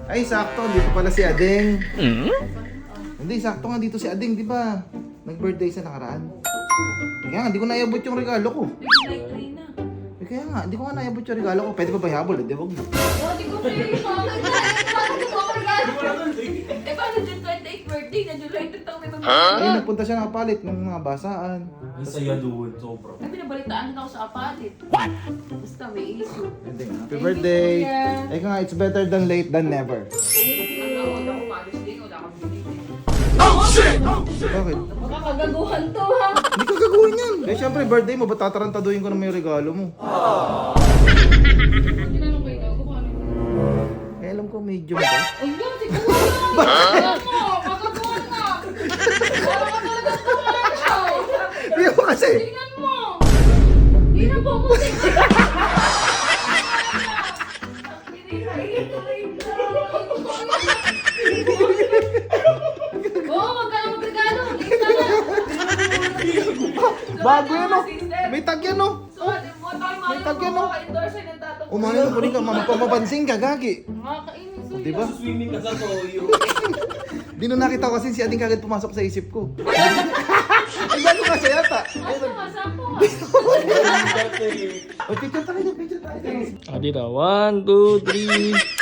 Ay, sakto. Dito pala si Ading. Hindi, sakto nga dito si Ading, di ba? Nag-birthday sa nakaraan. Kaya nga, hindi ko naabot yung regalo ko. Like 3 na. Kaya nga, hindi ko nga naabot yung regalo ko. Pwede pa ba ihabol? Hindi, wag mo. Oh, di ko pwede yung mga paano ko mga regalo? Eh, paano yung 28th birthday na July 2 may mag- Ay, nagpunta siya nakapalit ng mga basaan. Ang saya doon, sobra. Ay, pinabalitaan na ako sa apalit. What? Basta may issue. Happy birthday. Kuya. Eka nga, it's better than late than never. Thank you. Wala ko malis din. Wala akong binili. Bakit? Baka kagaguhan to, ha? Hindi ka gagawin yan. Eh, syempre, birthday mo, ba't tatarantaduhin ko na may regalo mo? Tinanong ko ikaw, kung ano yun. Eh, alam ko, medium ba? Ay, yun, siguro na. Ano? Kagaguhan na. Wala ka talaga tumanaw. Hindi mo kasi. Tingnan mo. Hindi na po mo Oo, magkano magregalo? Lista na. Bago yan, oh. May tag yan, oh. May tag yan, no? Endorse ng tatang. Umanin ko rin ka, mapapansin ka, gagi. Nakakainis. oh, Di ba? Swimming ka sa toyo. Di nung nakita ko kasi si Ading kagad pumasok sa isip ko. Ay, gano'n kasi yata. Asa nga, sampo nga. O, picture tayo, picture tayo. Dito, 1, 2, 3.